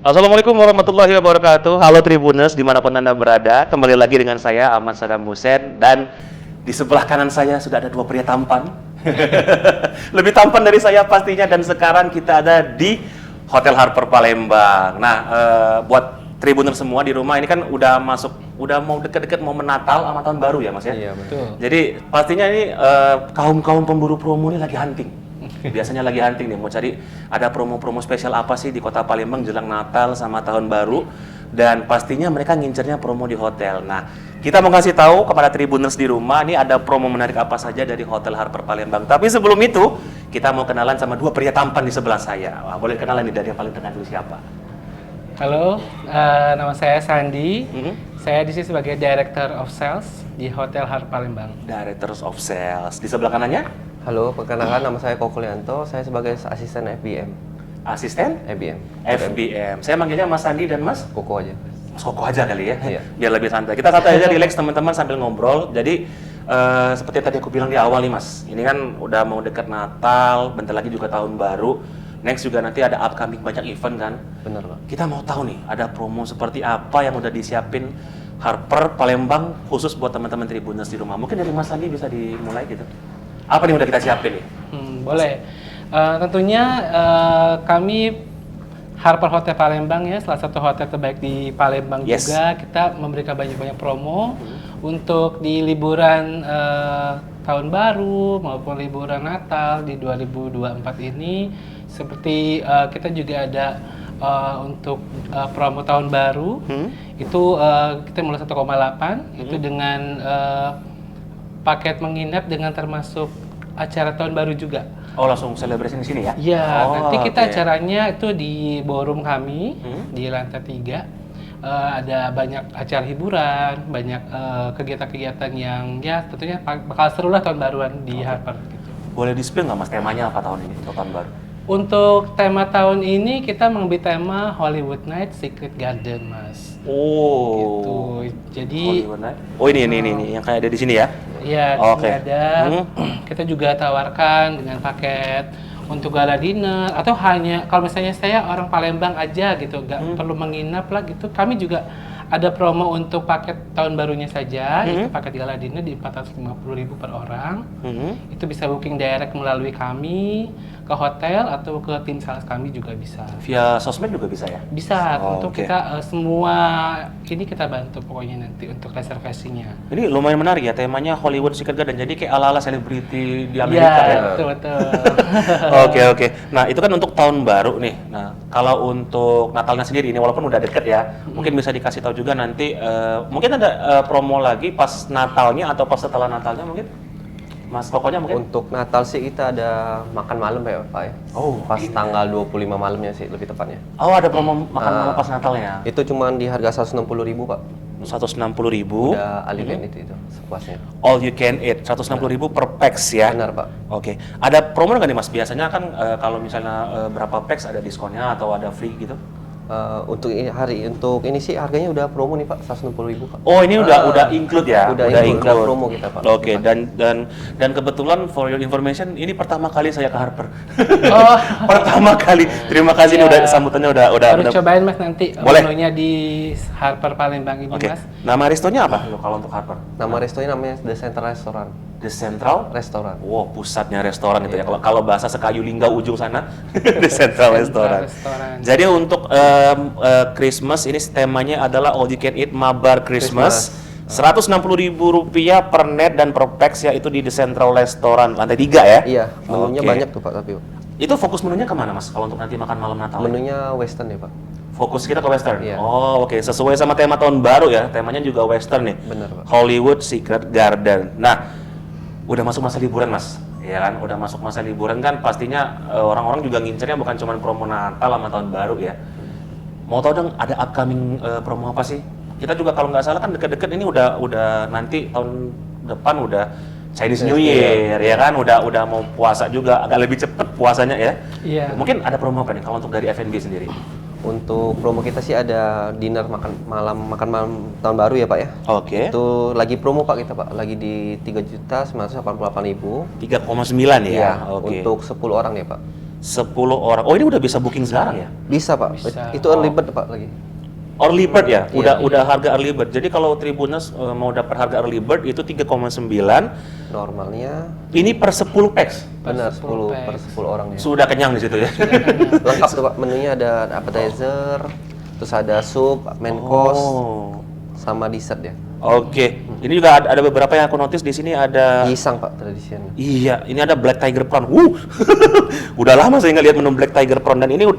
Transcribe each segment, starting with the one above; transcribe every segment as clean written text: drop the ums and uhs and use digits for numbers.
Assalamualaikum warahmatullahi wabarakatuh. Halo Tribuners dimanapun Anda berada. Kembali lagi dengan saya Ahmad Saddam Hussein. Dan di sebelah kanan saya sudah ada dua pria tampan. Lebih tampan dari saya pastinya. Dan sekarang kita ada di Hotel Harper Palembang. Nah, buat Tribuners semua di rumah ini kan udah mau deket-deket mau Natal sama Tahun Baru ya Mas ya? Iya, betul. Jadi pastinya ini kaum-kaum pemburu promo ini lagi hunting. Biasanya lagi hunting nih, mau cari ada promo-promo spesial apa sih di kota Palembang jelang Natal sama Tahun Baru. Dan pastinya mereka ngincernya promo di hotel. Nah, kita mau kasih tahu kepada Tribuners di rumah, ini ada promo menarik apa saja dari Hotel Harper Palembang. Tapi sebelum itu, kita mau kenalan sama dua pria tampan di sebelah saya. Wah, boleh kenalan nih dari yang paling tengah dulu siapa? Halo, nama saya Sandi. Saya di sini sebagai Director of Sales di Hotel Harper Palembang. Directors of Sales. Di sebelah kanannya? Halo, perkenalkan nama saya Koko Lianto, saya sebagai asisten FBM. Asisten? FBM. FBM. Saya manggilnya Mas Sandi dan Mas Koko aja. Mas Koko aja kali ya, Iya. biar lebih santai. Kita santai aja, relax teman-teman sambil ngobrol. Jadi seperti tadi aku bilang di awal nih Mas, ini kan udah mau dekat Natal, bentar lagi juga Tahun Baru. Next juga nanti ada upcoming banyak event kan. Benar, Pak. Kita mau tahu nih, ada promo seperti apa yang udah disiapin Harper Palembang khusus buat teman-teman Tribuners di rumah. Mungkin dari Mas Sandi bisa dimulai gitu. Apa nih udah kita siapin nih? Boleh. Tentunya kami Harper Hotel Palembang ya, salah satu hotel terbaik di Palembang Yes. juga. Kita memberikan banyak-banyak promo untuk di liburan Tahun Baru maupun liburan Natal di 2024 ini. Seperti kita juga ada untuk promo Tahun Baru, itu kita mulai 1,8 itu dengan paket menginap dengan termasuk acara Tahun Baru juga. Oh, langsung celebration di sini ya? Iya, Oh, nanti kita oke. acaranya itu di ballroom kami di lantai 3. Ada banyak acara hiburan, banyak kegiatan-kegiatan yang ya tentunya bakal seru lah Tahun Baruan di Harper gitu. Boleh di-spill nggak Mas temanya apa tahun ini untuk Tahun Baru? Untuk tema tahun ini kita mengambil tema Hollywood Night Secret Garden, Mas. Oh. Gitu. Jadi Hollywood Night. Oh ini yang kayak ada di sini ya? ya Oke. ada. Kita juga tawarkan dengan paket untuk gala dinner atau hanya kalau misalnya saya orang Palembang aja gitu, nggak perlu menginap lah gitu. Kami juga ada promo untuk paket tahun barunya saja, itu paket gala dinner di 450.000 per orang. Itu bisa booking direct melalui kami ke hotel atau ke tim sales kami juga bisa. Via sosmed juga bisa ya? Bisa, Oh, untuk oke. kita semua ini kita bantu pokoknya nanti untuk reservasinya. Ini lumayan menarik ya, temanya Hollywood Secret Garden. Jadi kayak ala-ala selebriti di Amerika ya? Betul. Oke. Nah, itu kan untuk tahun baru nih. Nah, kalau untuk Natalnya sendiri ini walaupun udah deket ya, mungkin bisa dikasih tahu juga nanti mungkin ada promo lagi pas Natalnya atau pas setelah Natalnya mungkin? Mas pokoknya mungkin? Untuk Natal sih kita ada makan malam ya, Pak ya. Oh, Pas tanggal 25 malamnya sih lebih tepatnya. Oh, ada promo makan malam pas Natalnya. Itu cuma di harga 160.000, Pak. 160.000. Udah all you can eat itu sepuasnya. All you can eat, 160.000 per pax ya? Benar, Pak. Oke. Ada promo nggak nih Mas? Biasanya kan kalau misalnya berapa pax ada diskonnya atau ada free gitu? Untuk ini sih harganya udah promo nih, Pak, 160.000, Pak. Oh, ini udah include ya? Udah include, udah promo kita, Pak. Oke, dan kebetulan for your information, ini pertama kali saya ke Harper. Oh. Pertama kali. Terima kasih ini Iya. udah sambutannya udah Harus cobain Mas nanti Boleh. menunya di Harper Palembang ini Oke. Mas. Nama restonya apa kalau untuk Harper? Nama restonya namanya The Central Restaurant. The Central. Restoran. Wow, pusatnya restoran itu ya. Kalau bahasa Sekayu Linggau ujung sana, The Central Restaurant. Restoran. Jadi untuk Christmas ini temanya adalah all you can eat mabar Christmas. 160.000 rupiah per net dan per pax ya, itu di The Central Restaurant lantai 3 ya? Iya, menunya Oke. banyak tuh, Pak, tapi Pak. Itu fokus menunya kemana Mas kalau untuk nanti makan malam Natal? Menunya western ya, Pak. Fokus kita ke western? Iya. Oh oke, sesuai sama tema tahun baru ya, temanya juga western nih. Benar, Pak. Hollywood Secret Garden. Nah, udah masuk masa liburan Mas, ya kan? Udah masuk masa liburan kan pastinya orang-orang juga ngincernya bukan cuma promo Natal sama tahun baru ya. Mau tahu dong ada upcoming promo apa sih? Kita juga kalau nggak salah kan deket-deket ini udah nanti tahun depan udah Chinese New Year ya kan, udah mau puasa juga, agak lebih cepet puasanya ya. Iya. Mungkin ada promo apa nih kalau untuk dari F&B sendiri? Untuk promo kita sih ada dinner makan malam tahun baru ya, Pak ya. Oke. Itu lagi promo, Pak, kita, Pak. Lagi di 3.988.000. 3,9 ya. Iya, Oke. untuk 10 orang ya, Pak. 10 orang. Oh, ini udah bisa booking sekarang ya? Bisa Pak. Bisa. Itu early bird Pak lagi. Early bird ya? Iya. Udah harga early bird. Jadi kalau Tribuners mau dapat harga early bird itu 3,9. Normalnya Ini per 10 packs. benar 10 10 per 10 orang ya. Sudah kenyang di situ ya. Lengkap tuh Pak, menunya ada appetizer, terus ada sup, main course, Oh. sama dessert ya. Oke. Ini juga ada beberapa yang aku notice di sini ada. Gisang Pak tradisinya. Iya, ini ada Black Tiger Prawn. Udah lama saya nggak lihat menu Black Tiger Prawn, dan ini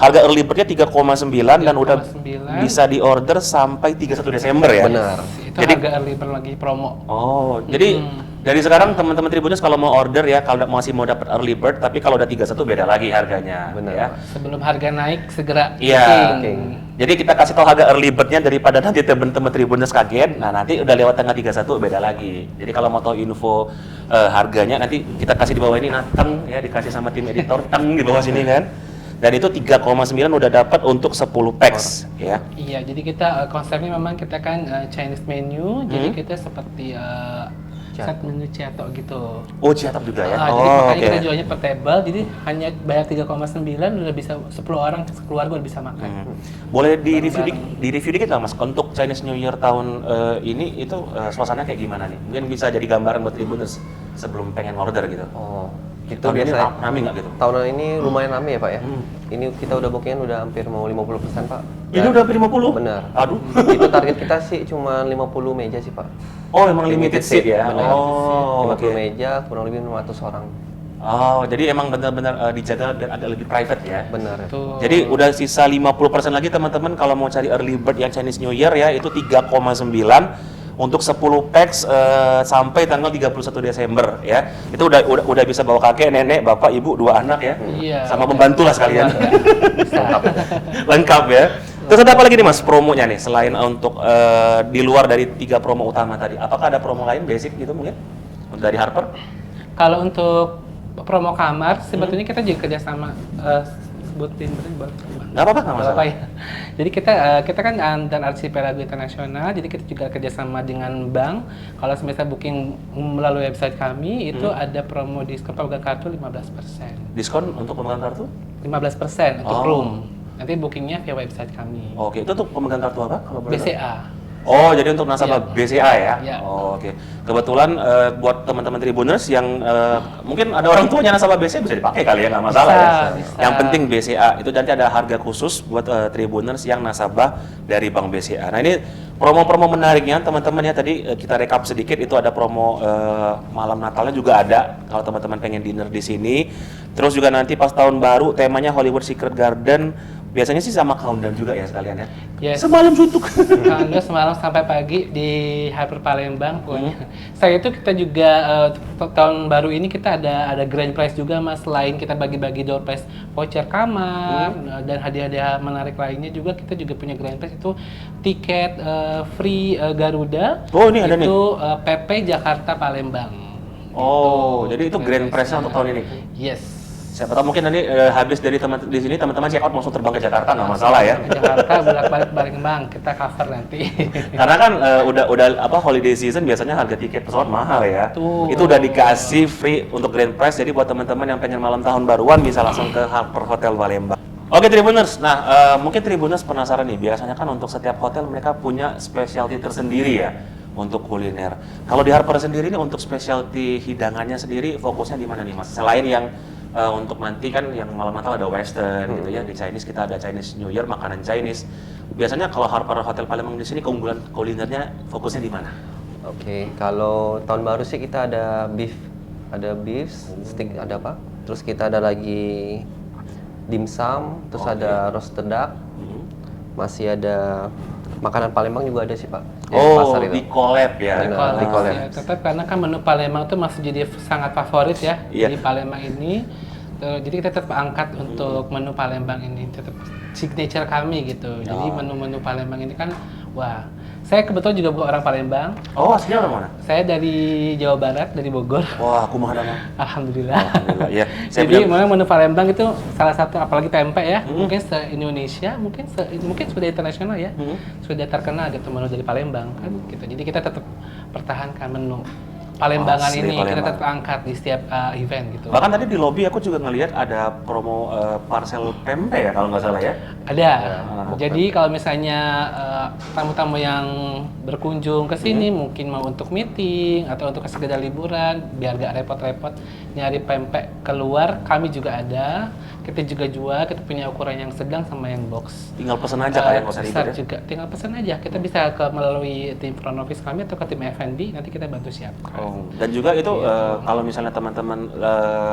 harga early bird-nya 3,9 dan udah 3,9. bisa diorder sampai 31 Desember ya. Benar. Itu Jadi- harga early bird lagi promo. Oh, jadi dari sekarang teman-teman Tribuners kalau mau order ya, kalau masih mau dapat early bird, tapi kalau udah 31 beda lagi harganya. Benar, Ya. Pak. Sebelum harga naik segera Iya. booking. Jadi kita kasih tahu harga early bird-nya daripada nanti teman-teman Tribuners kaget. Nah, nanti udah lewat tanggal 31 beda lagi. Jadi kalau mau tahu info harganya nanti kita kasih di bawah ini, nah teng ya, dikasih sama tim editor teng di bawah sini kan. Dan itu 3,9 udah dapat untuk 10 packs ya. Iya, jadi kita konsepnya memang kita kan Chinese menu, jadi kita seperti set menu ceto gitu. Oh, cetak juga ya. Jadi Oh, makanya oke. kita jualnya per table, jadi hanya bayar 3,9 udah bisa 10 orang sekeluarga udah bisa makan. Boleh di review dikit nggak Mas untuk Chinese New Year tahun ini itu suasananya kayak gimana nih? Mungkin bisa jadi gambaran buat Tribuners sebelum pengen order gitu. Oh, itu Tahun ini biasanya rame nggak gitu? tahunan ini lumayan rame ya Pak ya. Ini kita udah bookingan udah hampir mau 50% Pak. Ini udah hampir 50? Benar. Aduh. Itu target kita sih cuma 50 meja sih Pak. Oh, emang limited seat ya? Benar. Oh, 50 oke. meja kurang lebih 500 orang. Oh, jadi emang benar-benar dijaga biar agak lebih private ya? Benar. Tuh. Jadi udah sisa 50% lagi teman-teman kalau mau cari early bird yang Chinese New Year ya, itu 3,9 untuk 10 packs sampai tanggal 31 Desember ya. Itu udah bisa bawa kakek, nenek, bapak, ibu, 2 anak ya. Iya. Sama pembantu lah sekalian. Bisa. Lengkap ya. Terus ada apa lagi nih Mas promonya nih selain untuk di luar dari 3 promo utama tadi? Apakah ada promo lain basic gitu mungkin dari Harper? Kalau untuk promo kamar, sebetulnya kita juga kerjasama sebutin boleh? Nggak apa-apa, nggak masalah. Ya. Jadi kita kan under Archipelago Internasional, jadi kita juga kerjasama dengan bank. Kalau misalnya booking melalui website kami, itu ada promo diskon pemegang kartu 15%. Diskon untuk pemegang kartu? 15% untuk Oh. room. Nanti bookingnya via website kami. Oke, itu untuk pemegang kartu apa? Kalau boleh tahu? BCA. Oh, jadi untuk nasabah Iya. BCA ya? Iya. Oh, oke. Kebetulan buat teman-teman Tribuners yang mungkin ada orang tuanya nasabah BCA bisa dipakai kali ya, nggak masalah Bisa, ya. bisa. Yang penting BCA itu nanti ada harga khusus buat Tribuners yang nasabah dari Bank BCA. Nah, ini promo-promo menariknya teman-teman ya, tadi kita rekap sedikit, itu ada promo malam Natalnya juga ada kalau teman-teman pengen dinner di sini. Terus juga nanti pas tahun baru temanya Hollywood Secret Garden. Biasanya sih sama countdown juga ya sekalian ya. Yes. Semalam suntuk. Anda semalam sampai pagi di Hyper Palembang pokoknya. Saya itu kita juga tahun baru ini kita ada grand prize juga Mas. Selain kita bagi-bagi door prize voucher kamar dan hadiah-hadiah menarik lainnya juga, kita juga punya grand prize itu tiket free Garuda. Oh, ini ada nih. Itu PP Jakarta Palembang. Oh, jadi itu grand prize-nya untuk tahun ini. Yes. Siapa tahu mungkin nanti habis dari teman di sini teman-teman check out langsung terbang ke Jakarta, nggak masalah ya. Ke Jakarta bolak-balik Palembang kita cover nanti. Karena kan udah apa holiday season biasanya harga tiket pesawat mahal ya. Tuh. Itu udah dikasih free untuk grand prize, jadi buat teman-teman yang pengen malam tahun baruan bisa langsung ke Harper Hotel Palembang. Oke Tribuners, nah mungkin Tribuners penasaran nih, biasanya kan untuk setiap hotel mereka punya specialty tersendiri ya untuk kuliner. Kalau di Harper sendiri nih untuk specialty hidangannya sendiri fokusnya di mana nih Mas? Selain yang untuk nanti kan yang malam Natal ada Western gitu ya, di Chinese kita ada Chinese New Year makanan Chinese. Biasanya kalau Harper Hotel Palembang di sini keunggulan kulinernya fokusnya di mana? Oke, kalau tahun baru sih kita ada beef stick ada apa? Terus kita ada lagi dimsum, terus ada roasted duck, masih ada makanan Palembang juga ada sih Pak. Di pasar itu. Di collab ya. Benar. di collab. Ya, tetap karena kan menu Palembang itu masih jadi sangat favorit ya Iya. di Palembang ini. Jadi kita tetap angkat untuk menu Palembang ini, tetap signature kami gitu. Jadi menu-menu Palembang ini kan, wah, saya kebetulan juga bukan orang Palembang. Oh, aslinya orang mana? Saya dari Jawa Barat, dari Bogor. Wah, aku mah ada mah. Alhamdulillah. Alhamdulillah ya. Jadi memang menu Palembang itu salah satu, apalagi tempe ya, mungkin se-Indonesia, mungkin sudah internasional ya, sudah terkenal gitu menu dari Palembang kan gitu. Jadi kita tetap pertahankan menu. Palembangan Asli ini kita Palembang. tetap angkat di setiap event gitu. Bahkan tadi di lobby aku juga ngelihat ada promo parcel pempek ya kalau nggak salah ya. Ada. Ah, Jadi kalau misalnya tamu-tamu yang berkunjung ke sini mungkin mau untuk meeting atau untuk sekedar liburan, biar gak repot-repot nyari pempek keluar, kami juga ada. Kita juga jual, kita punya ukuran yang sedang sama yang box. Tinggal pesen aja kayak nggak usah ribet Besar ya. juga, tinggal pesan aja. Kita bisa melalui tim front office kami atau ke tim F&B, nanti kita bantu siapkan. Dan juga itu kalau misalnya teman-teman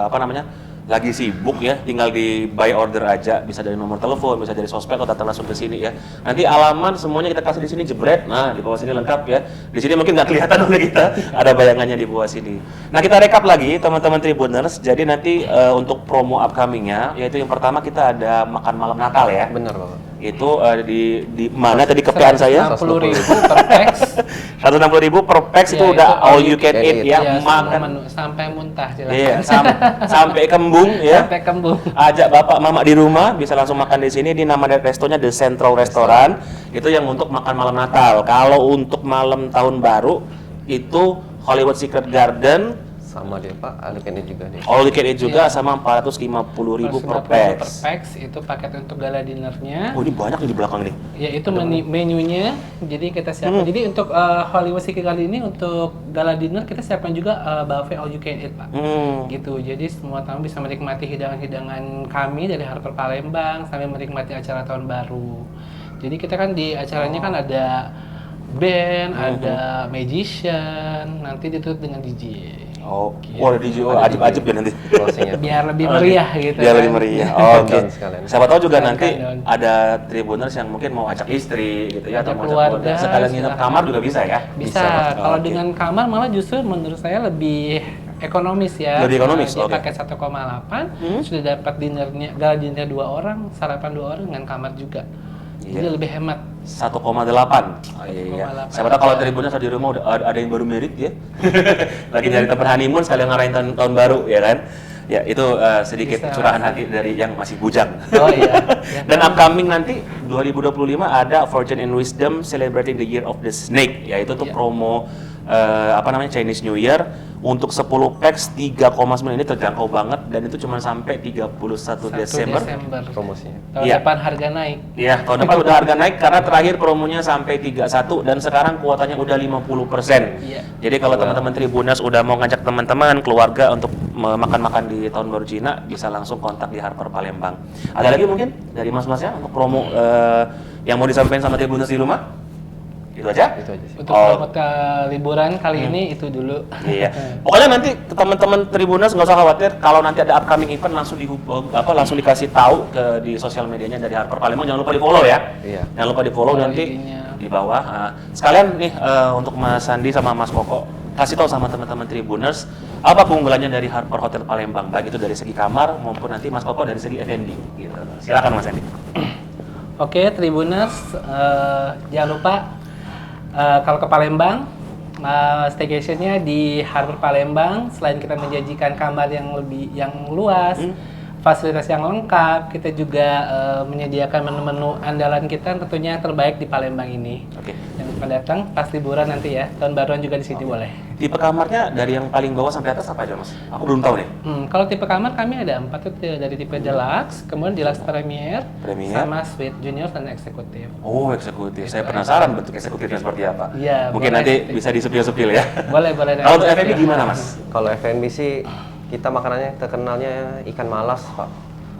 apa namanya lagi sibuk ya, tinggal di buy order aja, bisa dari nomor telepon, bisa dari sosmed atau datang langsung ke sini ya. Nanti alamat semuanya kita kasih di sini jebret. Nah, di bawah sini lengkap ya. Di sini mungkin nggak kelihatan oleh kita, ada bayangannya di bawah sini. Nah, kita rekap lagi teman-teman Tribuners. Jadi nanti untuk promo upcoming-nya, yaitu yang pertama kita ada makan malam Natal ya. Benar Bapak. Itu di mana tadi kepean saya? 60.000 per pax. 160.000 per pax itu Iya, udah itu all you can eat ya, Iya, semua makan. menu, sampai muntah jelas. Iya, sampai kembung ya. Sampai kembung. Ajak bapak mama di rumah bisa langsung makan di sini. Di nama restonya The Central Restaurant. Itu yang untuk makan malam Natal. Kalau untuk malam tahun baru itu Hollywood Secret Garden Sama dia Pak, Alikene juga nih. all you can eat juga Iya. sama 450.000 per 150.000 pax. per pax itu paket untuk gala dinernya. Oh, ini banyak nih di belakang nih. Ya itu menunya, jadi kita siapkan. Jadi untuk Hollywood Secret kali ini untuk gala dinner kita siapkan juga buffet all you can eat Pak. Gitu, jadi semua tamu bisa menikmati hidangan-hidangan kami dari Harper Palembang sambil menikmati acara tahun baru. Jadi kita kan di acaranya kan ada band, ada magician, nanti ditutup dengan DJ. Oh, wah di ajib-ajib ya nanti. Closing-nya. Biar lebih meriah gitu. Biar kan. lebih meriah. Oke. Countdown sekalian. Siapa tahu juga nanti Countdown. ada Tribuners yang mungkin mau ajak istri gitu ya, atau Ajak mau keluarga, sekalian nginep silahkan. kamar juga bisa ya. Bisa. Kalau Oke. dengan kamar malah justru menurut saya lebih ekonomis ya. Lebih ekonomis, Dia oke. pakai 1,8 sudah dapat dinernya, gala dinner 2 orang, sarapan 2 orang dengan kamar juga. Jadi Iya. lebih hemat. 1,8. Oh iya. 1,8. Siapa tahu kalau Tribuners di rumah udah ada yang baru merit ya. Lagi nyari teman honeymoon sekalian ngarahin tahun baru ya kan. Ya itu sedikit Bisa. curahan hati dari yang masih bujang. Oh iya. Ya, Dan upcoming nanti 2025 ada Fortune and Wisdom Celebrating the Year of the Snake, yaitu tuh Iya. promo apa namanya Chinese New Year untuk 10 packs 3,9 ini terjangkau banget dan itu cuma sampai 31 1 Desember. Promosinya. Tahun Iya. depan harga naik. Iya, tahun depan udah harga naik karena terakhir promonya sampai 31 dan sekarang kuotanya udah 50%. Iya. Jadi kalau teman-teman Tribuners udah mau ngajak teman-teman, keluarga untuk makan-makan di tahun baru Cina, bisa langsung kontak di Harper Palembang. Ada lagi mungkin dari mas-masnya untuk promo yang mau disampaikan sama Tribuners di rumah? Itu aja? Itu aja sih. Untuk Oh. promo liburan kali ini itu dulu. Iya. Pokoknya nanti teman-teman Tribuners nggak usah khawatir kalau nanti ada upcoming event langsung langsung dikasih tahu di sosial medianya dari Harper Palembang. Jangan lupa di-follow ya. Iya. Jangan lupa di-follow Follow nanti IG-nya. di bawah. Sekalian nih untuk Mas Sandi sama Mas Koko kasih tahu sama teman-teman Tribuners apa keunggulannya dari Harper Hotel Palembang, baik itu dari segi kamar maupun nanti Mas Koko dari segi F&B gitu. Silakan Mas Sandi. Oke, Tribuners, jangan lupa kalau ke Palembang, staycationnya di Harbour Palembang. Selain kita menjanjikan kamar yang luas, fasilitas yang lengkap, kita juga menyediakan menu-menu andalan kita tentunya yang terbaik di Palembang ini. Oke. Yang datang pas liburan nanti ya, tahun baruan juga di sini boleh. Tipe kamarnya dari yang paling bawah sampai atas apa aja Mas? Aku belum tahu nih. Kalau tipe kamar kami ada 4 tuh dari tipe deluxe, kemudian deluxe premier, Premier. sama suite junior dan eksekutif. Oh, eksekutif. Saya penasaran bentuk eksekutifnya seperti apa. Iya, Mungkin boleh. nanti bisa disepil-sepil ya. Boleh. Kalau untuk F&B gimana Mas? Kalau F&B sih kita makanannya terkenalnya ikan malas Pak.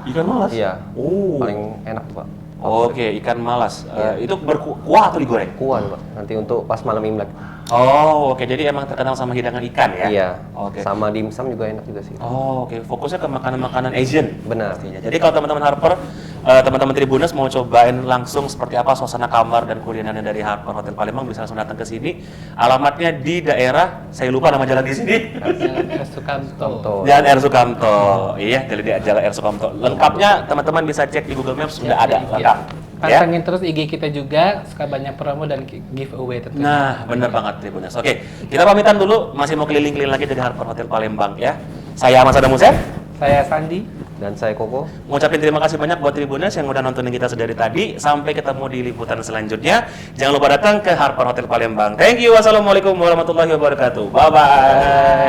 Ikan malas? Iya. Oh. Paling enak tuh Pak. Oke, ikan malas. Itu berkuah atau digoreng? Kuah Pak. Nanti untuk pas malam Imlek. Oh, oke. Jadi emang terkenal sama hidangan ikan ya? Iya. Oke. Sama dimsum juga enak juga sih. Oh, oke. Fokusnya ke makanan-makanan Asian. Benar. Pastinya. Jadi kalau teman-teman Harper, teman-teman Tribuners mau cobain langsung seperti apa suasana kamar dan kulinernya dari Harper Hotel Palembang, bisa langsung datang ke sini. Alamatnya di daerah, saya lupa nama jalan di sini. Jalan R. Sukamto. Jalan R. Sukamto. Iya, jadi di Jalan R. Sukamto. Lengkapnya teman-teman bisa cek di Google Maps, sudah ada lengkap. Ya. Pantengin terus IG kita juga, suka banyak promo dan giveaway tentunya. Nah, bener banget Tribuners. Oke, kita pamitan dulu, masih mau keliling-keliling lagi dari Harper Hotel Palembang ya. Saya Mas Adam Hussein. Saya Sandi. Dan saya Koko. Ngucapin terima kasih banyak buat Tribuners yang udah nontonin kita sedari tadi. Sampai ketemu di liputan selanjutnya. Jangan lupa datang ke Harper Hotel Palembang. Thank you. Wassalamualaikum warahmatullahi wabarakatuh. Bye-bye.